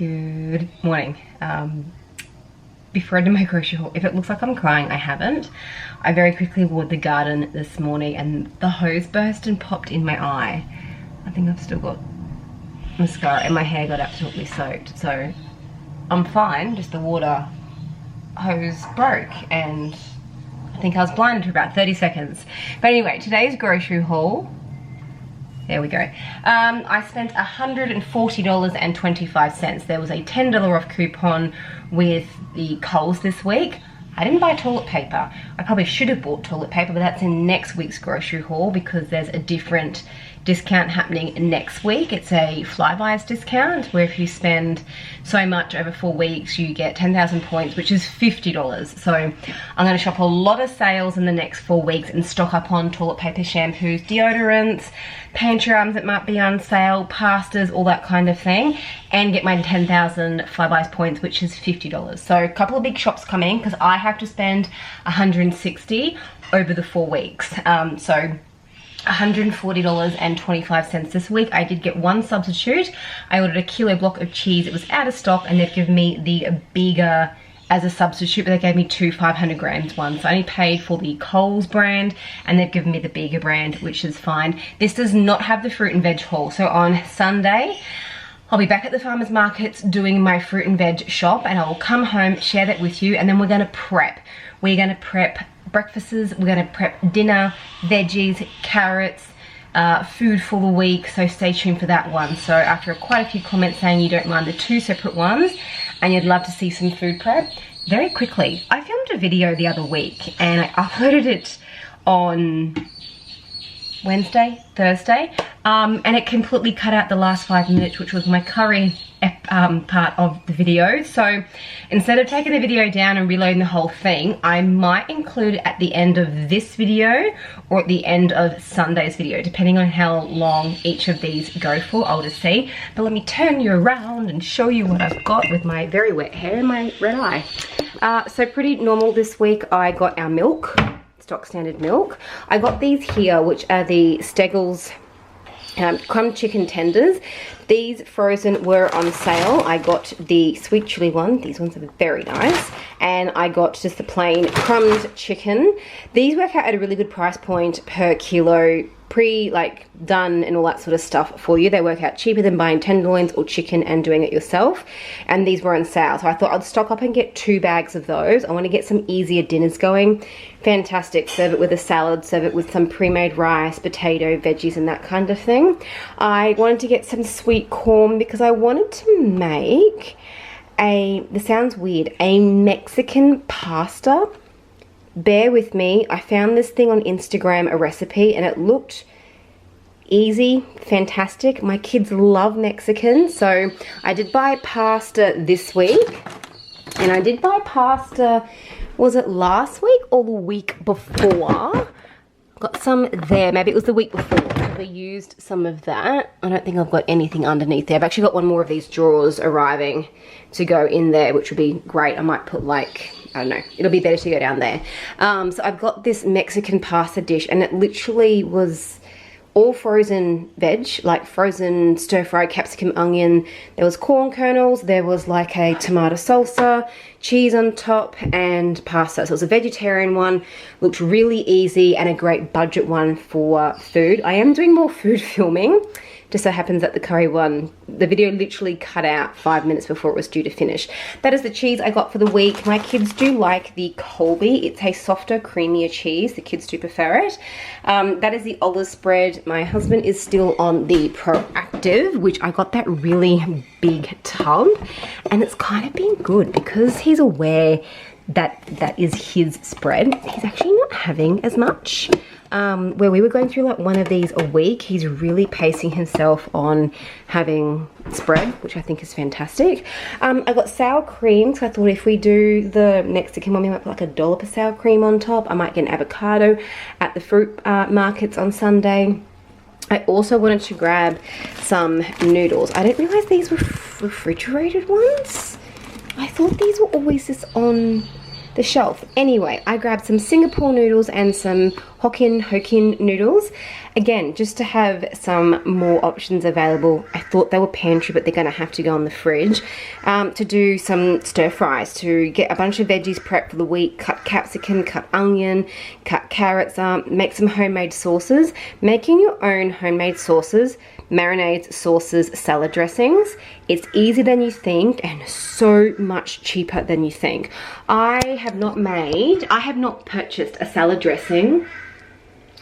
Good morning. Before I do my grocery haul, if it looks like I'm crying, I haven't. I very quickly watered the garden this morning and the hose burst and popped in my eye. I think I've still got mascara and my hair got absolutely soaked. So I'm fine, just the water hose broke and I think I was blinded for about 30 seconds. But anyway, today's grocery haul. There we go. I spent $140.25. There was a $10 off coupon with the Coles this week. I didn't buy toilet paper. I probably should have bought toilet paper, but that's in next week's grocery haul because there's a different discount happening next week. It's a Flybuys discount where if you spend so much over 4 weeks, you get 10,000 points, which is $50. So I'm going to shop a lot of sales in the next 4 weeks and stock up on toilet paper, shampoos, deodorants, Pantry items that might be on sale, pastas, all that kind of thing, and get my 10,000 Flybuys points, which is $50. So a couple of big shops coming because I have to spend $160 over the 4 weeks. So $140.25 this week. I did get one substitute. I ordered a kilo block of cheese. It was out of stock and they've given me the bigger as a substitute, but they gave me two 500 grams ones. So I only paid for the Coles brand and they've given me the bigger brand, which is fine. This does not have the fruit and veg haul. So on Sunday, I'll be back at the farmers markets doing my fruit and veg shop and I will come home, share that with you, and then we're gonna prep. We're gonna prep breakfasts, we're gonna prep dinner, veggies, carrots, food for the week, so stay tuned for that one. So after quite a few comments saying you don't mind the 2 separate ones and you'd love to see some food prep, very quickly, I filmed a video the other week and I uploaded it on Wednesday, Thursday, and it completely cut out the last 5 minutes, which was my curry part of the video. So instead of taking the video down and reloading the whole thing, I might include it at the end of this video or at the end of Sunday's video, depending on how long each of these go for. I'll just see. But let me turn you around and show you what I've got with my very wet hair and my red eye. So pretty normal this week. I got our milk, stock standard milk. I got these here, which are the Steggles crumb chicken tenders. These frozen were on sale. I got the sweet chili one. These ones are very nice. And I got just the plain crumbed chicken. These work out at a really good price point per kilo, done and all that sort of stuff for you. They work out cheaper than buying tenderloins or chicken and doing it yourself. And these were on sale, so I thought I'd stock up and get 2 bags of those. I want to get some easier dinners going. Fantastic. Serve it with a salad, serve it with some pre-made rice, potato, veggies and that kind of thing. I wanted to get some sweet corn because I wanted to make this sounds weird, a Mexican pasta. Bear with me, I found this thing on Instagram, a recipe, and it looked easy, fantastic. My kids love Mexican, so I did buy pasta this week, and I did buy pasta, was it last week or the week before? Got some there, maybe it was the week before. So I used some of that. I don't think I've got anything underneath there. I've actually got one more of these drawers arriving to go in there, which would be great. I might put I don't know, it'll be better to go down there. So I've got this Mexican pasta dish and it literally was all frozen veg, like frozen stir-fried capsicum, onion. There was corn kernels, there was like a tomato salsa, cheese on top, and pasta. So it was a vegetarian one, looked really easy and a great budget one for food. I am doing more food filming. Just so happens that the curry one, the video literally cut out 5 minutes before it was due to finish. That is the cheese I got for the week. My kids do like the Colby. It's a softer, creamier cheese. The kids do prefer it. That is the olive spread. My husband is still on the Proactive, which I got that really big tub. And it's kind of been good because he's aware that that is his spread. He's actually not having as much. Where we were going through like one of these a week, he's really pacing himself on having spread, which I think is fantastic. I got sour cream, so I thought if we do the Mexican one, we might put like $1 per sour cream on top. I might get an avocado at the fruit markets on Sunday. I also wanted to grab some noodles. I didn't realize these were refrigerated ones. I thought these were always just on the shelf. Anyway, I grabbed some Singapore noodles and some Hokkien noodles. Again, just to have some more options available. I thought they were pantry, but they're going to have to go in the fridge. To do some stir fries, to get a bunch of veggies prepped for the week, cut capsicum, cut onion, cut carrots up, make some homemade sauces. Making your own homemade sauces, marinades, sauces, salad dressings. It's easier than you think and so much cheaper than you think. I have not purchased a salad dressing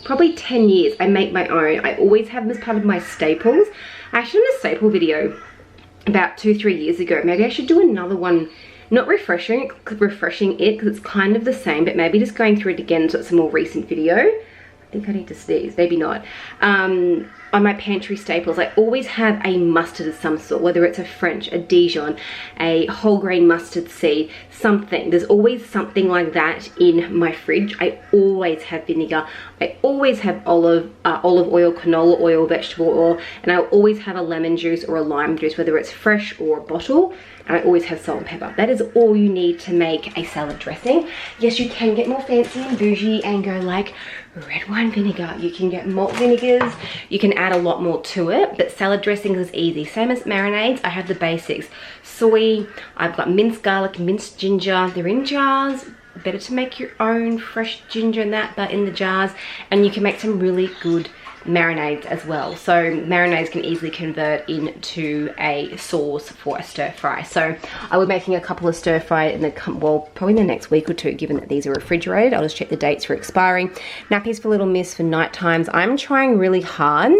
probably 10 years. I make my own. I always have them as part of my staples. I actually did a staple video about 2-3 years ago. Maybe I should do another one, not refreshing it because it's kind of the same, but maybe just going through it again so it's a more recent video. I think I need to sneeze, maybe not. On my pantry staples, I always have a mustard of some sort, whether it's a French, a Dijon, a whole grain mustard seed, something. There's always something like that in my fridge. I always have vinegar. I always have olive oil, canola oil, vegetable oil, and I always have a lemon juice or a lime juice, whether it's fresh or a bottle. And I always have salt and pepper. That is all you need to make a salad dressing. Yes, you can get more fancy and bougie and go like red wine vinegar. You can get malt vinegars. You can add a lot more to it, but salad dressings is easy. Same as marinades, I have the basics. Soy, I've got minced garlic, minced ginger. They're in jars. Better to make your own fresh ginger and that, but in the jars. And you can make some really good marinades as well. So marinades can easily convert into a sauce for a stir fry. So I will be making a couple of stir fry in the, well, probably in the next week or two, given that these are refrigerated. I'll just check the dates for expiring. Nappies for little miss for night times. I'm trying really hard.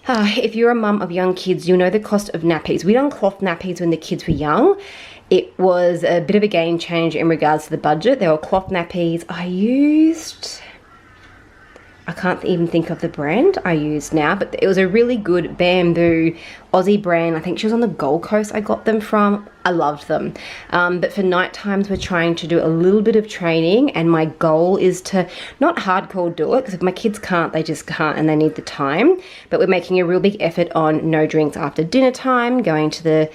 If you're a mum of young kids, you'll know the cost of nappies. We done cloth nappies when the kids were young. It was a bit of a game change in regards to the budget. There were cloth nappies. I can't even think of the brand I use now, but it was a really good bamboo Aussie brand. I think she was on the Gold Coast I got them from. I loved them. But for night times, we're trying to do a little bit of training, and my goal is to not hardcore do it, because if my kids can't, they just can't, and they need the time. But we're making a real big effort on no drinks after dinner time, going to the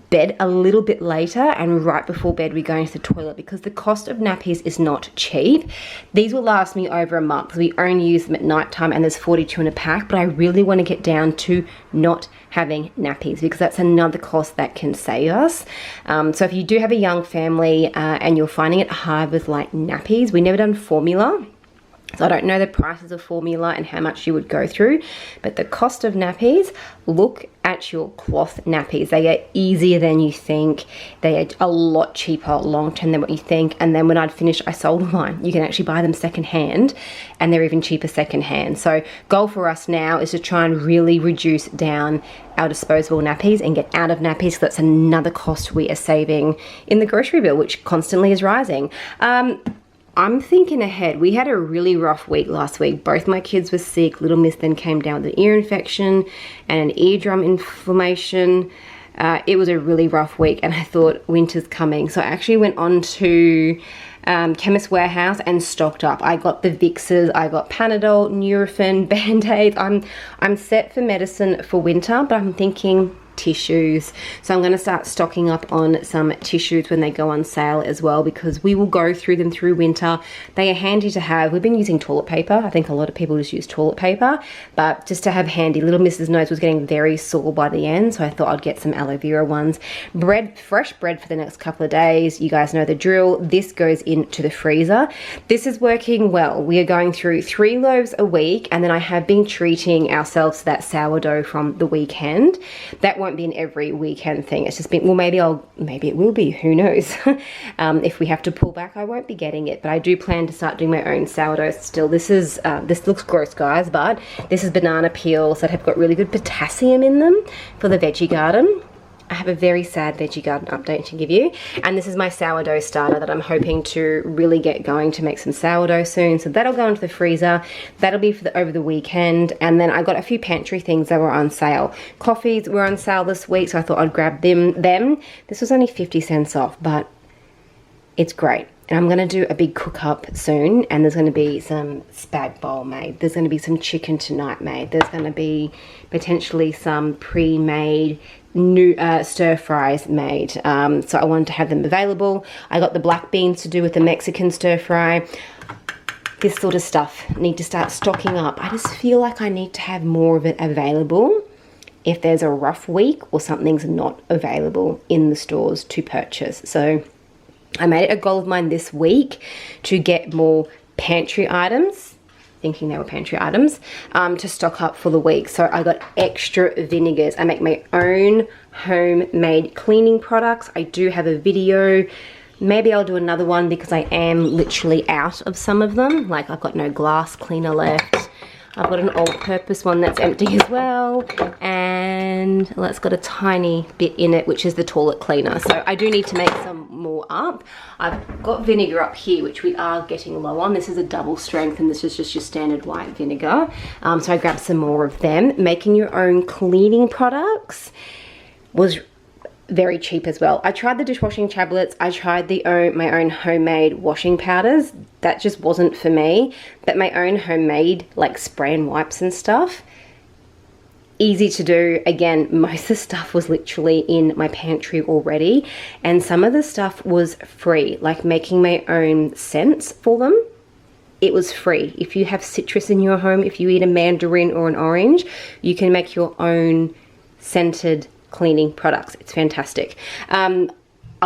bed a little bit later, and right before bed we're going to the toilet, because the cost of nappies is not cheap. These will last me over a month. We only use them at night time, and there's 42 in a pack, but I really want to get down to not having nappies, because that's another cost that can save us. So if you do have a young family and you're finding it hard with like nappies, we never done formula. So I don't know the prices of formula and how much you would go through, but the cost of nappies, look at your cloth nappies. They are easier than you think. They are a lot cheaper long term than what you think. And then when I'd finished, I sold mine. You can actually buy them second hand, and they're even cheaper second hand. So goal for us now is to try and really reduce down our disposable nappies and get out of nappies. That's another cost we are saving in the grocery bill, which constantly is rising. I'm thinking ahead. We had a really rough week last week. Both my kids were sick. Little miss then came down with an ear infection and an eardrum inflammation. It was a really rough week, and I thought winter's coming. So I actually went on to Chemist Warehouse and stocked up. I got the Vicks, I got Panadol, Nurofen, Band-Aids. I'm set for medicine for winter, but I'm thinking tissues. So I'm going to start stocking up on some tissues when they go on sale as well, because we will go through them through winter. They are handy to have. We've been using toilet paper. I think a lot of people just use toilet paper, but just to have handy. Little Mrs. Nose was getting very sore by the end, so I thought I'd get some aloe vera ones. Bread, fresh bread for the next couple of days. You guys know the drill. This goes into the freezer. This is working well. We are going through 3 loaves a week, and then I have been treating ourselves to that sourdough from the weekend. That won't be an every weekend thing. It's just been, well, maybe it will be, who knows. If we have to pull back, I won't be getting it, but I do plan to start doing my own sourdough still. This looks gross, guys, but this is banana peels that have got really good potassium in them for the veggie garden. I have a very sad veggie garden update to give you, and this is my sourdough starter that I'm hoping to really get going to make some sourdough soon. So that'll go into the freezer. That'll be for over the weekend. And then I got a few pantry things that were on sale. Coffees were on sale this week, so I thought I'd grab them. This was only 50 cents off, but it's great. And I'm going to do a big cook up soon, and there's going to be some spag bowl made. There's going to be some chicken tonight made. There's going to be potentially some pre-made new stir fries made, so I wanted to have them available. I got the black beans to do with the Mexican stir fry. This sort of stuff, need to start stocking up. I just feel like I need to have more of it available if there's a rough week or something's not available in the stores to purchase. So I made it a goal of mine this week to get more pantry items, thinking they were pantry items, to stock up for the week. So I got extra vinegars. I make my own homemade cleaning products. I do have a video. Maybe I'll do another one because I am literally out of some of them. Like, I've got no glass cleaner left. I've got an all-purpose one that's empty as well, and that's got a tiny bit in it, which is the toilet cleaner. So I do need to make some more up. I've got vinegar up here, which we are getting low on. This is a double strength, and this is just your standard white vinegar. So I grabbed some more of them. Making your own cleaning products was very cheap as well. I tried the dishwashing tablets. I tried my own homemade washing powders. That just wasn't for me. But my own homemade, like, spray and wipes and stuff, easy to do. Again, most of the stuff was literally in my pantry already, and some of the stuff was free, like making my own scents for them. It was free. If you have citrus in your home, if you eat a mandarin or an orange, you can make your own scented cleaning products. It's fantastic. I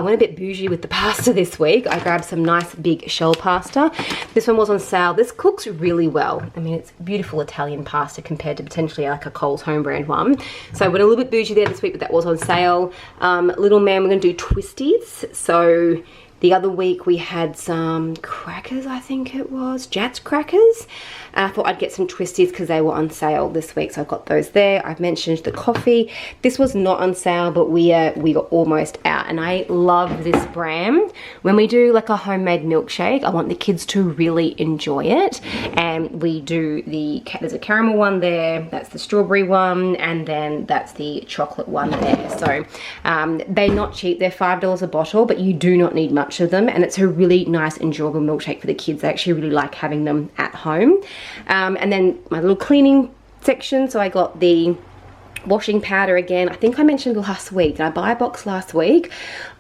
went a bit bougie with the pasta this week. I grabbed some nice big shell pasta. This one was on sale. This cooks really well. I mean, it's beautiful Italian pasta compared to potentially like a Coles home brand one. So I went a little bit bougie there this week, but that was on sale. Little man, we're gonna do twisties. So the other week we had some crackers, I think it was, Jats crackers. And I thought I'd get some twisties because they were on sale this week, so I've got those there. I've mentioned the coffee. This was not on sale, but we got almost out, and I love this brand. When we do like a homemade milkshake, I want the kids to really enjoy it, and we do there's a caramel one there, that's the strawberry one, and then that's the chocolate one there. So they're not cheap. They're $5 a bottle, but you do not need much of them, and it's a really nice, enjoyable milkshake for the kids. They actually really like having them at home. And then my little cleaning section, so I got the washing powder again. I think I mentioned last week, did I buy a box last week?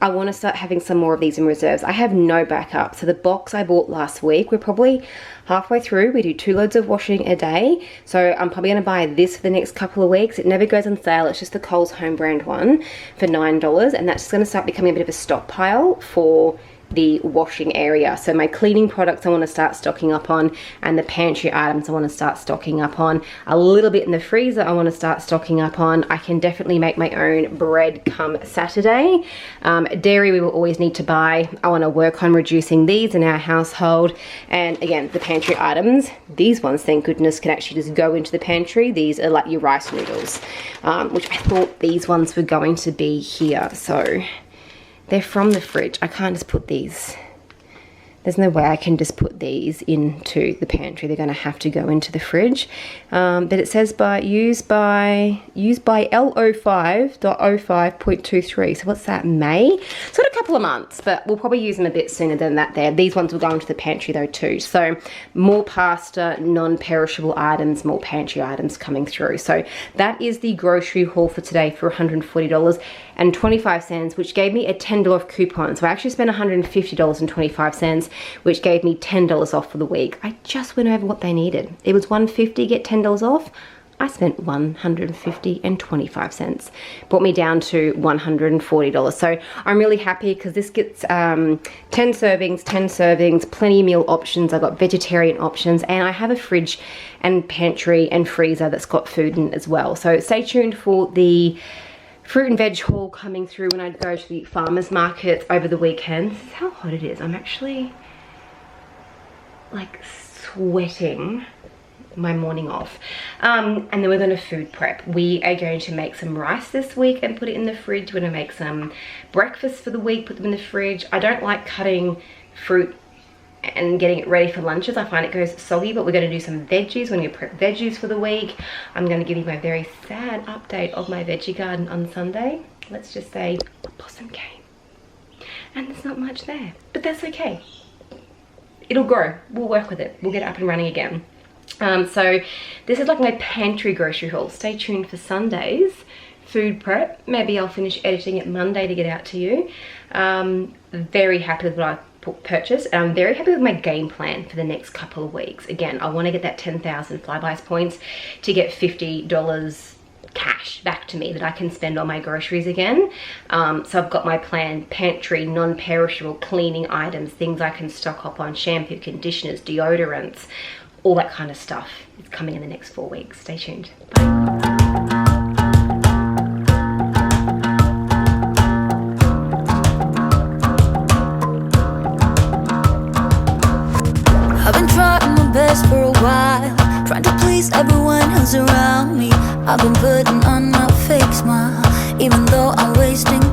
I want to start having some more of these in reserves. I have no backup. So the box I bought last week, we're probably halfway through. We do 2 loads of washing a day. So I'm probably going to buy this for the next couple of weeks. It never goes on sale. It's just the Coles home brand one for $9. And that's just going to start becoming a bit of a stockpile for the washing area. So my cleaning products I want to start stocking up on, and the pantry items I want to start stocking up on. A little bit in the freezer I want to start stocking up on. I can definitely make my own bread come Saturday. Dairy we will always need to buy. I want to work on reducing these in our household. And again, the pantry items, these ones, thank goodness, can actually just go into the pantry. These are like your rice noodles, which I thought these ones were going to be here. So they're from the fridge. I can't just put these. There's no way I can just put these into the pantry. They're going to have to go into the fridge. But it says used by L05.05.23. So what's that, May? So in a couple of months, but we'll probably use them a bit sooner than that there. These ones will go into the pantry though too. So more pasta, non-perishable items, more pantry items coming through. So that is the grocery haul for today for $140.25, which gave me a $10 coupon. So I actually spent $150.25, which gave me $10 off for the week. I just went over what they needed. It was $150, get $10 off. I spent $150.25. Brought me down to $140. So I'm really happy because this gets 10 servings, plenty of meal options. I got vegetarian options, and I have a fridge and pantry and freezer that's got food in it as well. So stay tuned for the fruit and veg haul coming through when I go to the farmers market over the weekend. This is how hot it is. I'm actually like sweating my morning off. And then we're going to food prep. We are going to make some rice this week and put it in the fridge. We're going to make some breakfast for the week, put them in the fridge. I don't like cutting fruit and getting it ready for lunches. I find it goes soggy, but we're going to do some veggies. We're going to prep veggies for the week. I'm going to give you my very sad update of my veggie garden on Sunday. Let's just say possum came and there's not much there, but that's okay. It'll grow. We'll work with it. We'll get it up and running again. So this is like my pantry grocery haul. Stay tuned for Sunday's food prep. Maybe I'll finish editing it Monday to get out to you. Very happy with what I purchased, and I'm very happy with my game plan for the next couple of weeks. Again, I want to get that 10,000 Flybuys points to get $50 cash back to me that I can spend on my groceries again. So I've got my plan: Pantry, non-perishable cleaning items, things I can stock up on, shampoo, conditioners, deodorants, all that kind of stuff. It's coming in the next 4 weeks. Stay tuned. Bye. I've been trying my best for a while, trying to please everyone else around me. I've been putting on a fake smile, even though I'm wasting